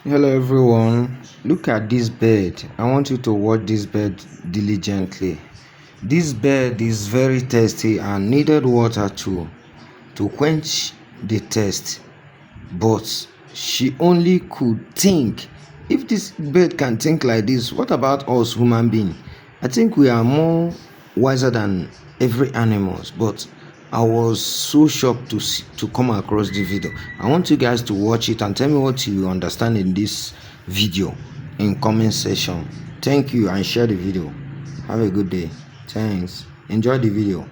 Hello everyone, look at this bird. I want you to watch this bird diligently. This bird is very thirsty and needed water to quench the thirst, but she only could think. If this bird can think like this, what about us human beings? I think we are more wiser than every animals, but I was so shocked to come across the video. I want you guys to watch it and tell me what you understand in this video in comment section. Thank you and share the video. Have a good day. Thanks. Enjoy the video.